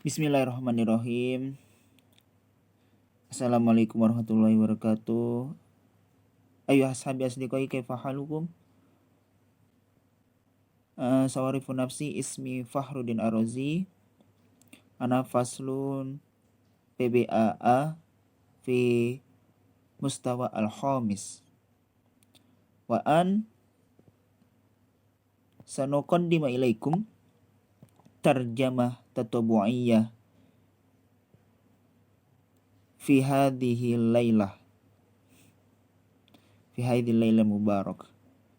Bismillahirrahmanirrahim. Assalamualaikum warahmatullahi wabarakatuh. Ayo ashabi asdiqai kaifa halukum? Sawarifu nafsi ismi Fahruddin Ar-Razi. Ana faslun PBAA fi mustawa al-khamis. Wa an sanuqaddima ilaikum tarjamah tatabu'iyah fi hadhihi lailah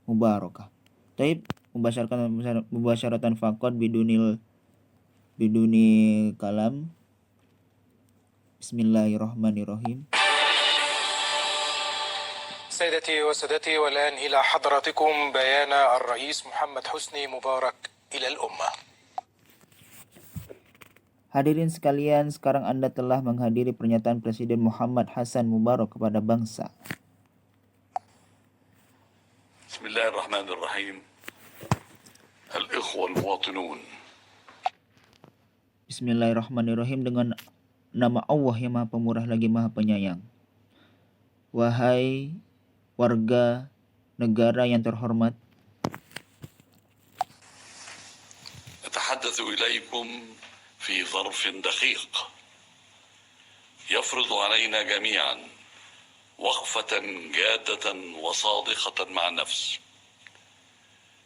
mubarakah. Taib mubasyaratan faqad biduni kalam. Bismillahirrahmanirrahim. سيدتي وسادتي، والآن إلى حضراتكم بيان الرئيس محمد حسني مبارك إلى الأمة. Hadirin sekalian, sekarang Anda telah menghadiri pernyataan Presiden Muhammad Hasan Mubarak kepada bangsa. Bismillahirrahmanirrahim. Al-ikhwa al-muwatinun. Bismillahirrahmanirrahim, dengan nama Allah yang Maha Pemurah lagi Maha Penyayang. Wahai warga negara yang terhormat, أتحدث إليكم في ظرف دقيق يفرض علينا جميعا وقفة جادة وصادقة مع النفس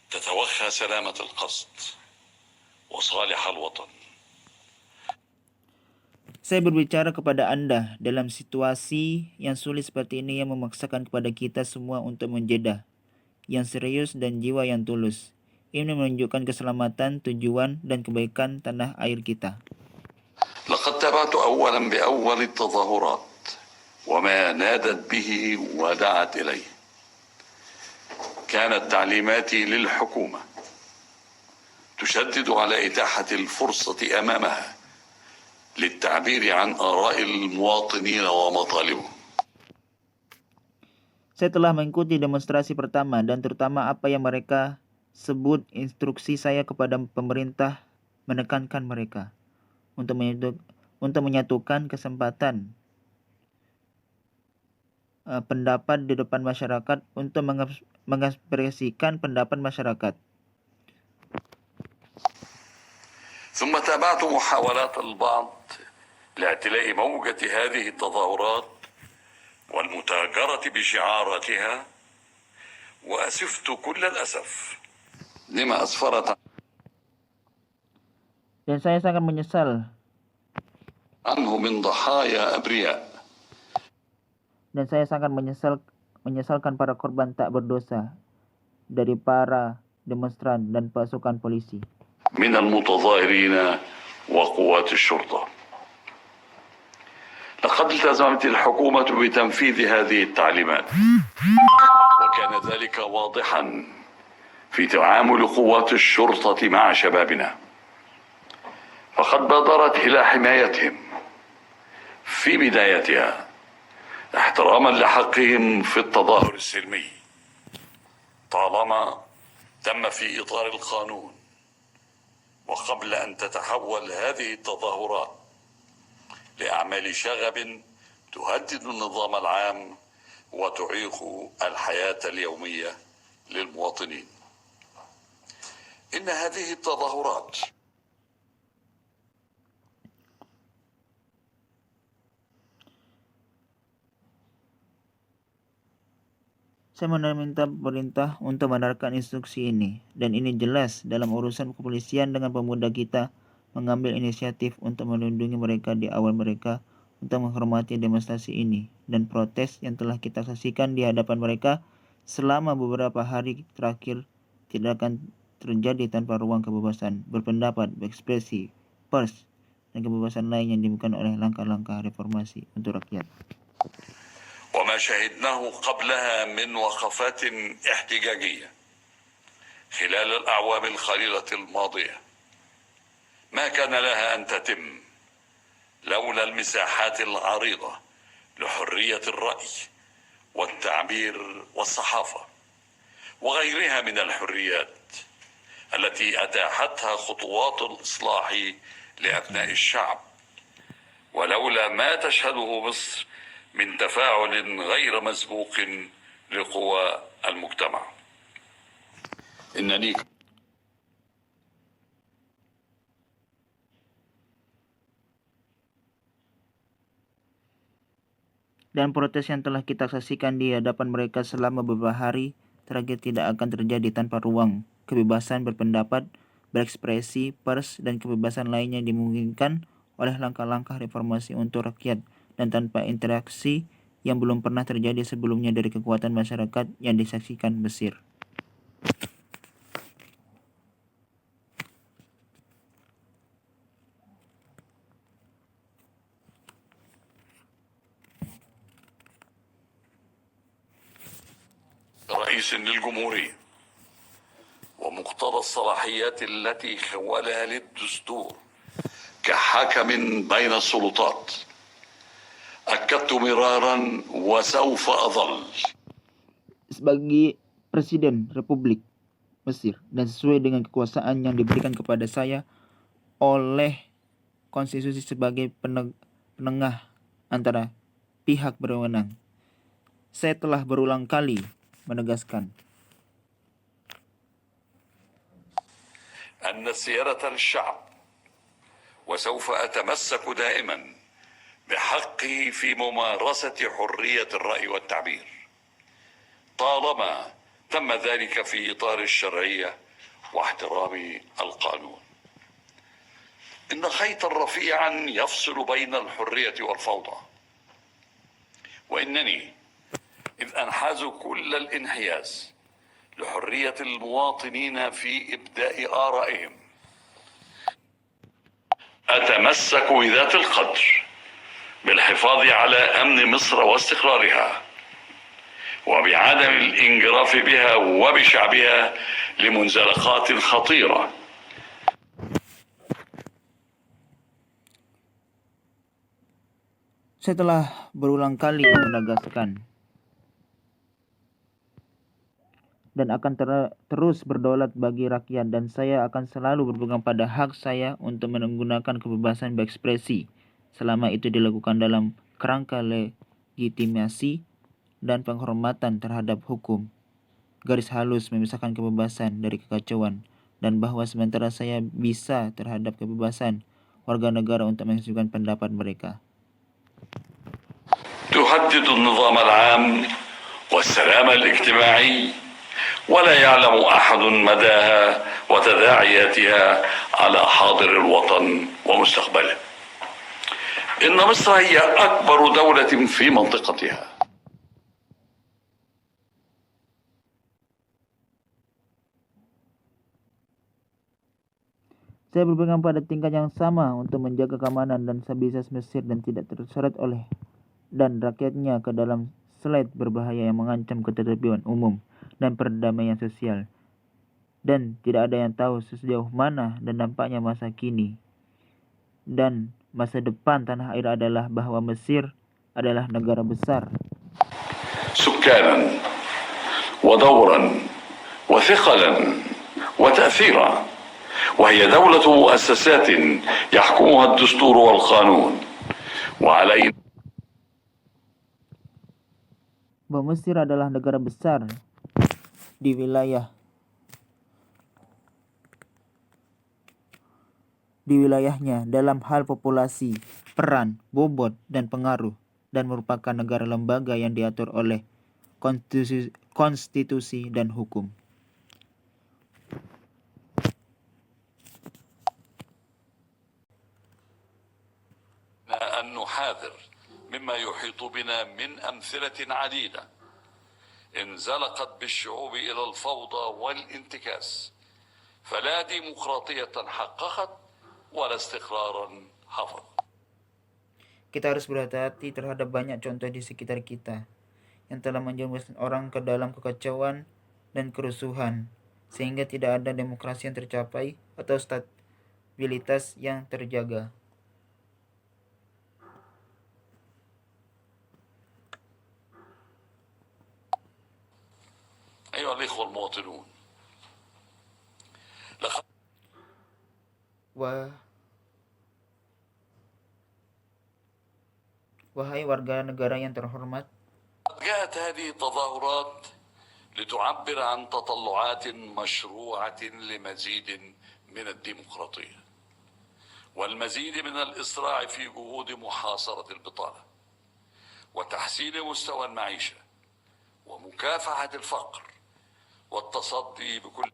تتوخى سلامة القصد وصالح الوطن. saya berbicara kepada Anda dalam situasi yang sulit seperti ini yang memaksakan kepada kita semua untuk menjadah yang serius dan jiwa yang tulus. Ini menunjukkan keselamatan, tujuan, dan kebaikan tanah air kita. لقد تابعت أولا بأول التظاهرات وما نادت به ودعت إليه. كانت تعليماتي للحكومة تشدد على إتاحة الفرصة أمامها للتعبير عن آراء المواطنين ومطالبهم. Saya telah mengikuti demonstrasi pertama dan terutama apa yang mereka sebut instruksi saya kepada pemerintah, menekankan mereka untuk menyatukan kesempatan pendapat di depan masyarakat untuk mengekspresikan pendapat masyarakat. ثم تابعت محاولات البعض لاعتلاء موجة هذه التظاهرات والمتاجرة بشعاراتها وأسفت كل الأسف لما أسفرت Dan saya sangat menyesal عنه من ضحايا أبرياء. Dan saya sangat menyesalkan para korban tak berdosa dari para demonstran dan pasukan polisi. من المتظاهرين وقوات الشرطة. لقد التزمت الحكومة بتنفيذ هذه التعليمات وكان ذلك واضحا في تعامل قوات الشرطة مع شبابنا، فقد بادرت إلى حمايتهم في بدايتها احتراما لحقهم في التظاهر السلمي طالما تم في إطار القانون، وقبل أن تتحول هذه التظاهرات لأعمال شغب تهدد النظام العام وتعيق الحياة اليومية للمواطنين. إن هذه التظاهرات Saya meminta pemerintah untuk mendengarkan instruksi ini, dan ini jelas dalam urusan kepolisian dengan pemuda kita mengambil inisiatif untuk melindungi mereka di awal mereka untuk menghormati demonstrasi ini dan protes yang telah kita saksikan di hadapan mereka selama beberapa hari terakhir tidak akan terjadi tanpa ruang kebebasan berpendapat, berekspresi, pers, dan kebebasan lain yang diberikan oleh langkah-langkah reformasi untuk rakyat. وما شهدناه قبلها من وقفات احتجاجية خلال الأعوام القليلة الماضية ما كان لها أن تتم لولا المساحات العريضة لحرية الرأي والتعبير والصحافة وغيرها من الحريات التي أتاحتها خطوات الإصلاح لأبناء الشعب، ولولا ما تشهده مصر من تفاعل غير مسبوق لقوى المجتمع. إنني Dan protes yang telah kita saksikan di hadapan mereka selama beberapa hari terakhir tidak akan terjadi tanpa ruang kebebasan berpendapat, berekspresi, pers, dan kebebasan lainnya dimungkinkan oleh langkah-langkah reformasi untuk rakyat dan tanpa interaksi yang belum pernah terjadi sebelumnya dari kekuatan masyarakat yang disaksikan Mesir. رئيس للجمهورية ومقتضى الصلاحيات التي خولها للدستور كحكم بين السلطات، أكدت مرارا وسوف أظل Sebagai Presiden Republik Mesir dan sesuai dengan kekuasaan yang diberikan kepada saya oleh konstitusi sebagai penengah antara pihak berwenang, saya telah berulang kali menegaskan أن السيادة للشعب، وسوف أتمسك دائما بحقه في ممارسة حرية الرأي والتعبير طالما تم ذلك في إطار الشرعية واحترام القانون. إن خيطا رفيعا يفصل بين الحرية والفوضى، وإنني إذ أنحاز كل الانحياز لحرية المواطنين في إبداء آرائهم، أتمسك بذات القدر بالحفاظ على أمن مصر واستقرارها وبعدم الانجراف بها وبشعبها لمنزلقات خطيرة. saya telah berulang kali menegaskan dan akan terus berdaulat bagi rakyat, dan saya akan selalu berpegang pada hak saya untuk menggunakan kebebasan berekspresi selama itu dilakukan dalam kerangka legitimasi dan penghormatan terhadap hukum. Garis halus memisahkan kebebasan dari kekacauan, dan bahwa sementara saya bisa terhadap kebebasan warga negara untuk mengekspresikan pendapat mereka. تهدد النظام العام والسلام الاجتماعي ولا يعلم أحد مداها وتداعياتها على حاضر الوطن ومستقبله. إن مصر هي أكبر دولة في منطقتها. Saya berpegang pada tingkat yang sama untuk menjaga keamanan dan stabilitas Mesir dan tidak terseret oleh dan rakyatnya ke dalam slide berbahaya yang mengancam ketertiban umum dan perdamaian sosial. Dan tidak ada yang tahu sejauh mana dan dampaknya masa kini dan masa depan tanah air adalah bahwa Mesir adalah negara besar, سكانا ودورا وثقلا وتأثيرا، وهي دولة مؤسسات يحكمها الدستور والقانون، وعلينا bahwa Mesir adalah negara besar di wilayahnya dalam hal populasi, peran, bobot, dan pengaruh, dan merupakan negara lembaga yang diatur oleh konstitusi dan hukum. أن نحاذر مما يحيط بنا من أمثلة عديدة انزلقت بالشعوب إلى الفوضى والانتكاس، فلا ديمقراطية حققت ولا استقرارا حفظ. Kita harus berhati-hati terhadap banyak contoh di sekitar kita yang telah menjerumuskan orang ke dalam kekacauan dan kerusuhan, sehingga tidak ada demokrasi yang tercapai atau stabilitas yang terjaga. أيها الإخوة المواطنون، Wahai warga negara yang terhormat, جاءت هذه التظاهرات لتعبر عن تطلعات مشروعة لمزيد من الديمقراطية والمزيد من الإسراع في جهود محاصرة البطالة وتحسين مستوى المعيشة ومكافحة الفقر والتصدي بكل.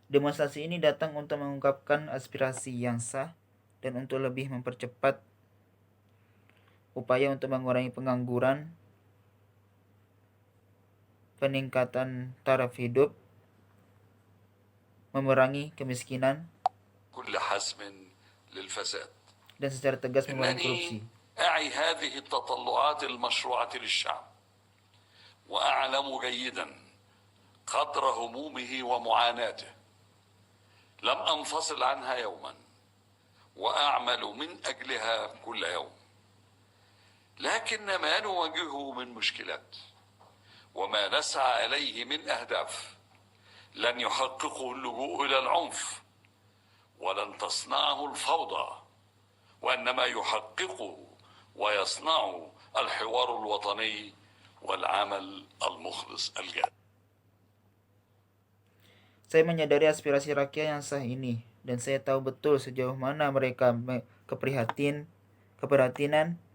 demonstrasi ini datang untuk mengungkapkan aspirasi yang sah dan untuk lebih mempercepat upaya untuk mengurangi pengangguran, peningkatan taraf hidup, memerangi kemiskinan, كل حسم للفساد. dan secara tegas memerangi korupsi. إنني أعي هذه التطلعات المشروعة للشعب وأعلم جيدا قدر همومه ومعاناته. لم أنفصل عنها يوما وأعمل من أجلها كل يوم، لكن ما نواجهه من مشكلات وما نسعى إليه من أهداف لن يحققه اللجوء إلى العنف ولن تصنعه الفوضى، وإنما يحققه ويصنعه الحوار الوطني والعمل المخلص الجاد. Saya menyadari aspirasi rakyat yang sah ini, dan saya tahu betul sejauh mana mereka keprihatinan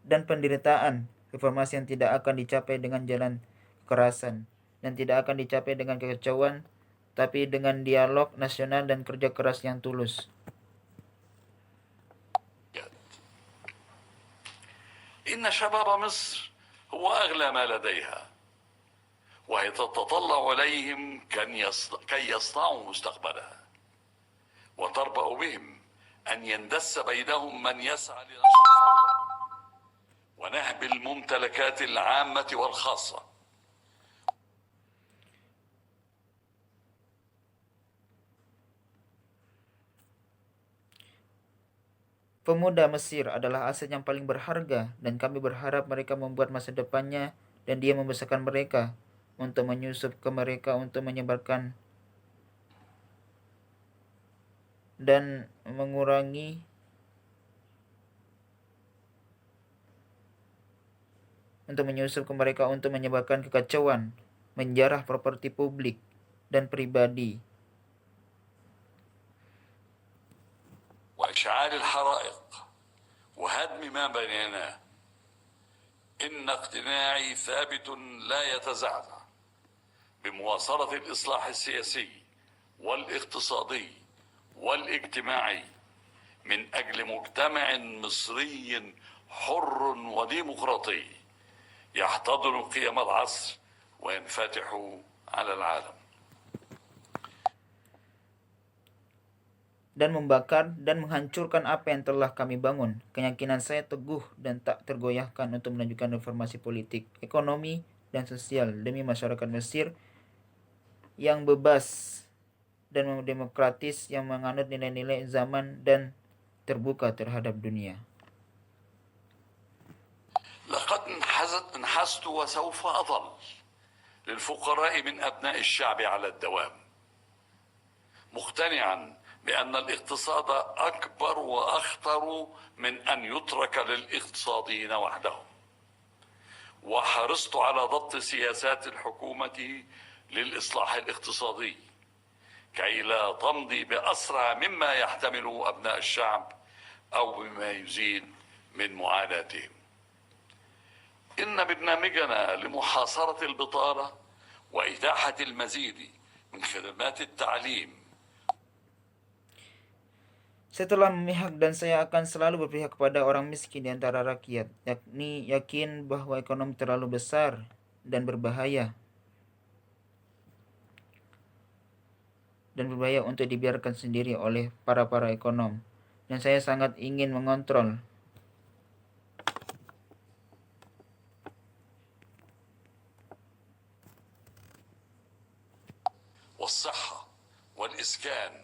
dan penderitaan reformasi yang tidak akan dicapai dengan jalan kekerasan dan tidak akan dicapai dengan kekacauan, tapi dengan dialog nasional dan kerja keras yang tulus. إن شباب مصر هو أغلى ما لديها وهي تتطلع إليهم كي يصنعوا مستقبلها وتربأ بهم أن يندس بينهم من يسعى لنشر الفوضى ونهب الممتلكات العامة والخاصة. Pemuda Mesir adalah aset yang paling berharga, dan kami berharap mereka membuat masa depannya dan Dia membesarkan mereka untuk menyusup ke mereka untuk menyebarkan dan mengurangi untuk menyebarkan kekacauan, menjarah properti publik dan pribadi, وإشعال الحرائق وهدم ما بنيناه. إن اقتناعي ثابت لا يتزعزع بمواصلة الإصلاح السياسي والاقتصادي والاجتماعي من أجل مجتمع مصري حر وديمقراطي يحتضن قيم العصر وينفتح على العالم. dan membakar dan menghancurkan apa yang telah kami bangun. Keyakinan saya teguh dan tak tergoyahkan untuk melanjutkan reformasi politik, ekonomi, dan sosial demi masyarakat Mesir yang bebas dan demokratis, yang menganut nilai-nilai zaman dan terbuka terhadap dunia. لقد انحست وسوف أظل للفقراء من أبناء الشعب على الدوام، مقتنعا بأن الاقتصاد أكبر وأخطر من أن يترك للاقتصاديين وحدهم، وحرصت على ضبط سياسات الحكومة للإصلاح الاقتصادي كي لا تمضي بأسرع مما يحتمله أبناء الشعب أو بما يزيد من معاناتهم. إن برنامجنا لمحاصرة البطالة وإتاحة المزيد من خدمات التعليم. Saya telah memihak dan saya akan selalu berpihak kepada orang miskin di antara rakyat, yakni yakin bahwa ekonomi terlalu besar dan berbahaya untuk dibiarkan sendiri oleh para ekonom, dan saya sangat ingin mengontrol والصحة والإسكان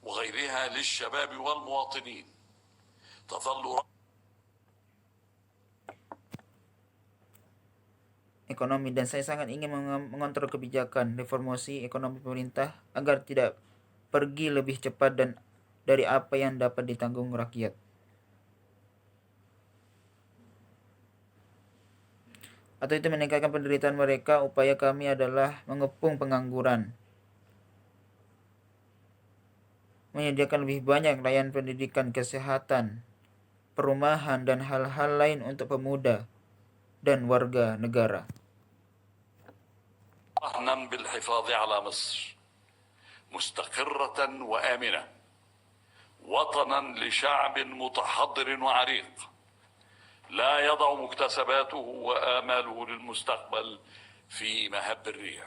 وغيرها للشباب والمواطنين تظل ekonomi, dan saya sangat ingin mengontrol kebijakan reformasi ekonomi pemerintah agar tidak pergi lebih cepat dari apa yang dapat ditanggung rakyat. atau itu meningkatkan penderitaan mereka. Upaya kami adalah mengepung pengangguran, menyediakan lebih banyak layanan pendidikan, kesehatan, perumahan, dan hal-hal lain untuk pemuda dan warga negara. رهنا بالحفاظ على مصر مستقرة وآمنة، وطنا لشعب متحضر وعريق لا يضع مكتسباته وآماله للمستقبل في مهب الريح.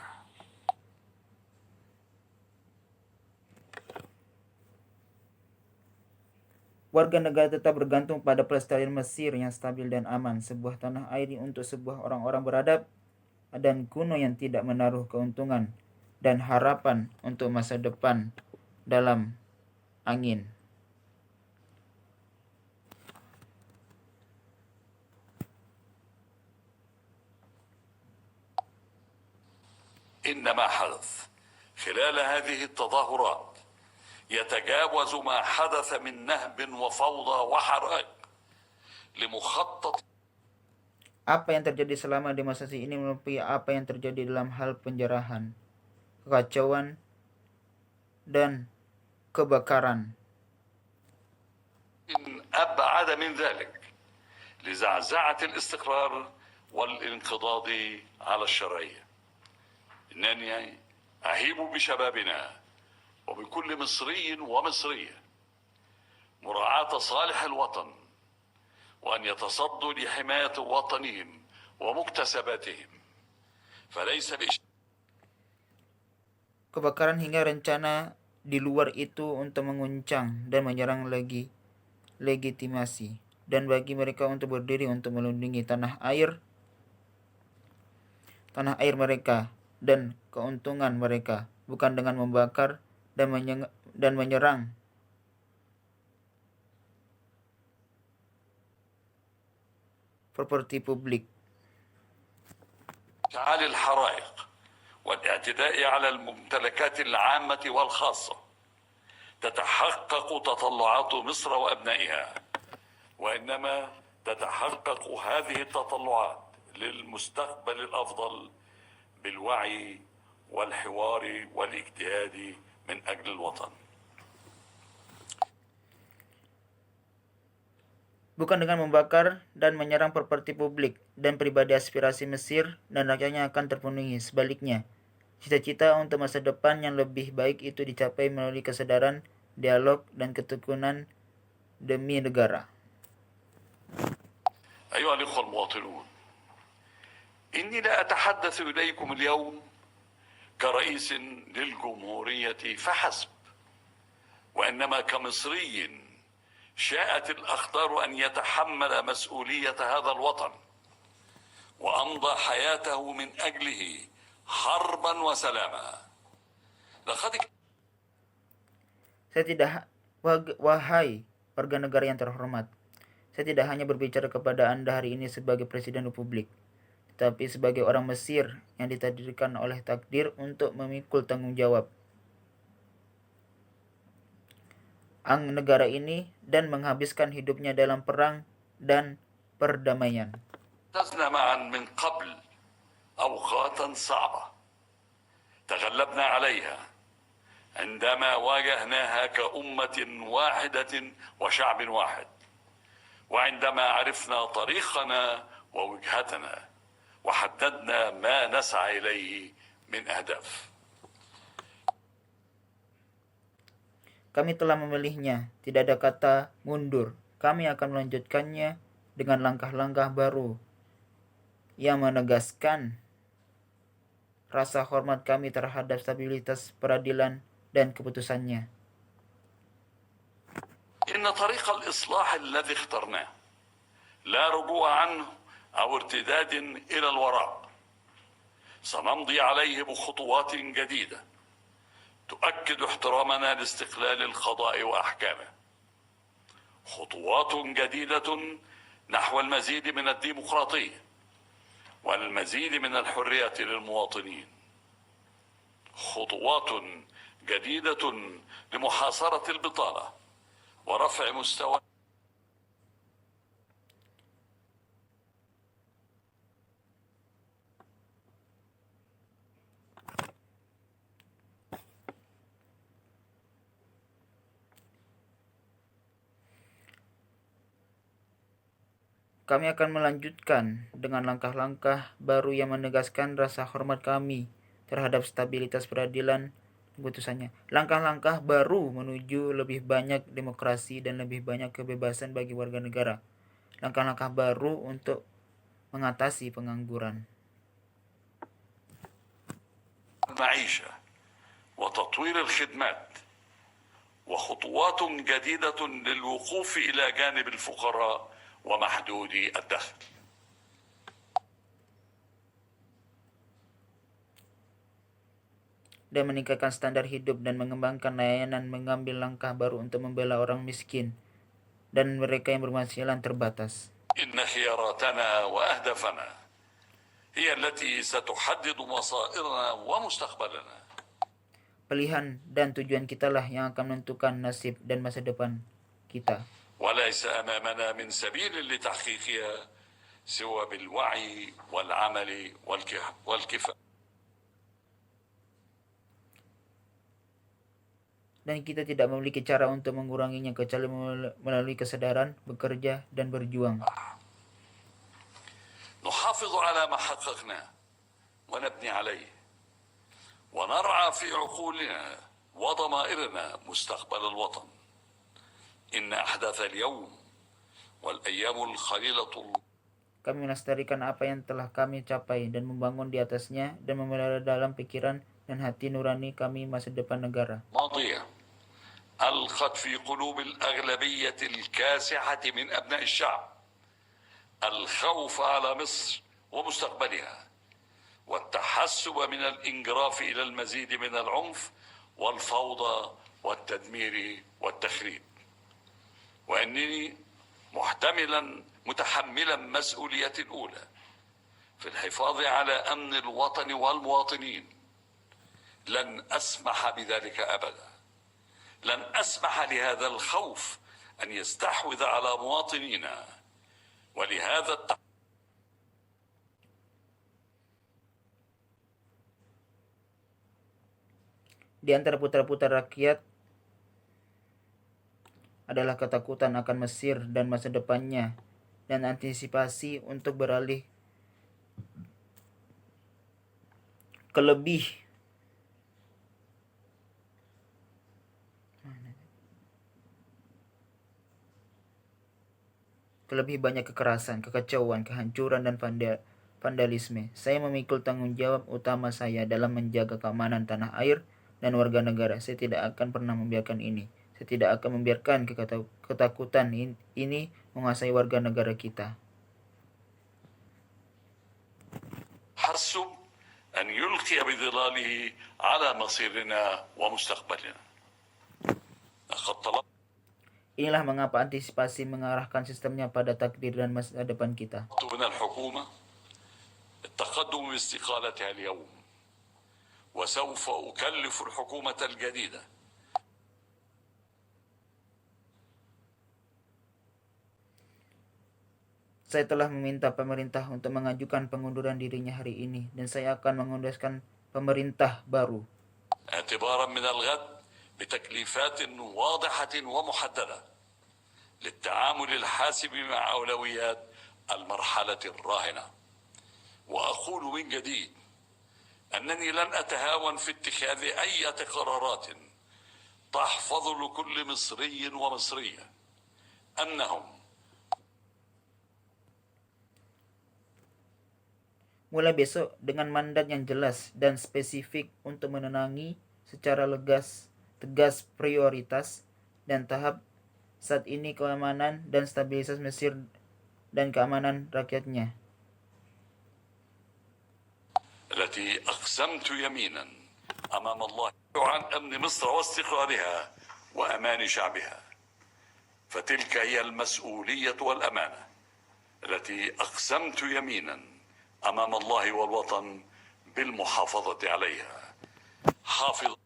Warga negara tetap bergantung pada pelestarian Mesir yang stabil dan aman, sebuah tanah air untuk sebuah orang-orang beradab, dan kuno yang tidak menaruh keuntungan dan harapan untuk masa depan dalam angin. إن ما حدث خلال هذه التظاهرات يتجاوز ما حدث من نهب وفوضى وحرائق لمخطط. Apa yang terjadi selama demonstrasi ini melebihi apa yang terjadi dalam hal penjarahan, kekacauan, dan kebakaran. أبعد من ذلك لزعزعة الاستقرار والانقضاض على الشرعية. إنني أهيب بشبابنا وبكل مصري ومصرية مراعاة صالح الوطن وأن يتصدوا لحماية وطنهم ومكتسباتهم فليس Kebakaran hingga rencana di luar itu untuk menguncang dan menyerang lagi legitimasi dan bagi mereka untuk berdiri untuk melindungi tanah air mereka dan keuntungan mereka, bukan dengan membakar dan menyerang properti publik. اشتعال الحرائق والاعتداء على الممتلكات العامة والخاصة تتحقق تطلعات مصر وأبنائها، وإنما تتحقق هذه التطلعات للمستقبل الأفضل بالوعي والحوار والاجتهاد من أجل الوطن. Bukan dengan membakar dan menyerang properti publik dan pribadi. Aspirasi Mesir dan rakyatnya akan terpenuhi. Sebaliknya, cita-cita untuk masa depan yang lebih baik itu dicapai melalui kesadaran, dialog, dan ketekunan demi negara. أيها الأخوة المواطنون، إني لا أتحدث إليكم اليوم كرئيس للجمهورية فحسب، وإنما كمصري شاءت الأقدار أن يتحمل مسؤولية هذا الوطن وأمضى حياته من أجله حربا وسلاما. Wahai warga negara yang terhormat, saya tidak hanya berbicara kepada Anda hari ini sebagai Presiden Republik, tetapi sebagai orang Mesir yang ditakdirkan oleh takdir untuk memikul tanggung jawab negara ini dan menghabiskan hidupnya dalam perang dan perdamaian. اجتزنا معا من قبل أوقاتا صعبة تغلبنا عليها عندما واجهناها كأمة واحدة وشعب واحد، وعندما عرفنا طريقنا ووجهتنا وحددنا ما نسعى إليه من أهداف. Kami telah memilihnya, tidak ada kata mundur. Kami akan melanjutkannya dengan langkah-langkah baru yang menegaskan rasa hormat kami terhadap stabilitas peradilan dan keputusannya. إن طريق الإصلاح الذي اخترناه لا رجوع عنه أو ارتداد إلى الوراء، سنمضي عليه بخطوات جديدة تؤكد احترامنا لاستقلال القضاء وأحكامه، خطوات جديدة نحو المزيد من الديمقراطية والمزيد من الحرية للمواطنين، خطوات جديدة لمحاصرة البطالة ورفع مستوى Kami akan melanjutkan dengan langkah-langkah baru yang menegaskan rasa hormat kami terhadap stabilitas peradilan putusannya. Langkah-langkah baru menuju lebih banyak demokrasi dan lebih banyak kebebasan bagi warga negara. Langkah-langkah baru untuk mengatasi pengangguran. المعيشة وتطوير الخدمات وخطوات جديدة للوقوف إلى جانب الفقراء ومحدودي الدخل. Dan meningkatkan standar hidup dan mengembangkan layanan, mengambil langkah baru untuk membela orang miskin dan mereka yang berpenghasilan terbatas. إن خياراتنا وأهدافنا هي التي ستحدد مصائرنا ومستقبلنا. Pilihan dan tujuan kitalah yang akan menentukan nasib dan masa depan kita. وليس أمامنا من سبيل لتحقيقها سوى بالوعي والعمل والكفاح. Dan kita tidak memiliki cara untuk menguranginya kecuali melalui kesadaran, bekerja, dan berjuang. نحافظ على ما حققناه ونبني عليه ونرعى في عقولنا وضمائرنا مستقبل الوطن. إن أحداث اليوم والأيام القليلة. Kami melestarikan apa yang telah kami capai dan membangun di atasnya dan memelihara dalam pikiran dan hati nurani kami masa depan negara. ماضية ألقت في قلوب الأغلبية الكاسحة من أبناء الشعب الخوف على مصر ومستقبلها والتحسب من الانجراف إلى المزيد من العنف والفوضى والتدمير والتخريب. وإنني متحملا مسؤوليتي الأولى في الحفاظ على أمن الوطن والمواطنين. لن أسمح بذلك أبدا. لن أسمح لهذا الخوف أن يستحوذ على مواطنينا. ولهذا Di antara putra-putra rakyat adalah ketakutan akan Mesir dan masa depannya dan antisipasi untuk beralih ke lebih banyak kekerasan, kekacauan, kehancuran, dan vandalisme. Saya memikul tanggung jawab utama saya dalam menjaga keamanan tanah air dan warga negara. Saya tidak akan pernah membiarkan ini. Saya tidak akan membiarkan ketakutan ini menguasai warga negara kita. حرص أن يلقي بظلاله على مصيرنا ومستقبلنا. لقد طلبت Inilah mengapa antisipasi mengarahkan sistemnya pada takdir dan masa depan kita. من الحكومة التقدم باستقالتها اليوم وسوف أكلف الحكومة الجديدة Saya telah meminta pemerintah untuk mengajukan pengunduran dirinya hari ini dan saya akan mengundaskan pemerintah baru. اعتبارا من الغد بتكليفات واضحة ومحددة للتعامل الحاسم مع أولويات المرحلة الراهنة. وأقول من جديد أنني لن أتهاون في اتخاذ أي قرارات تحفظ لكل مصري ومصرية أنهم Mulai besok dengan mandat yang jelas dan spesifik untuk menenangi secara tegas prioritas dan tahap saat ini keamanan dan stabilitas Mesir dan keamanan rakyatnya. التي أقسمت يمينا أمام الله عن أمن مصر واستقرارها وأمان شعبها. فتلك هي المسؤولية والأمانة التي أقسمت يمينا أمام الله والوطن بالمحافظة عليها. حافظ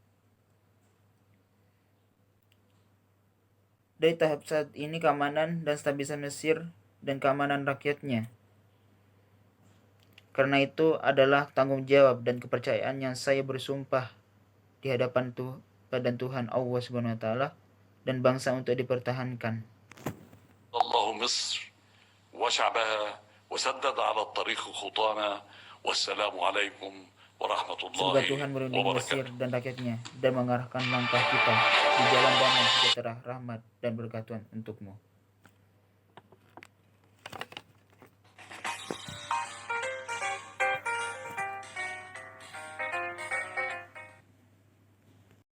Dari tahap saat ini keamanan dan stabilitas Mesir dan keamanan rakyatnya. Karena itu adalah tanggung jawab dan kepercayaan yang saya bersumpah di hadapan badan Tuhan Allah Subhanahu wa taala dan bangsa untuk dipertahankan. الله مصر وشعبها وسدد على الطريق خطانا والسلام عليكم ورحمة الله Semoga Tuhan melindungi Mesir وبركاته. dan rakyatnya dan mengarahkan langkah kita di jalan damai, sejahtera, rahmat, dan berkat Tuhan untukmu.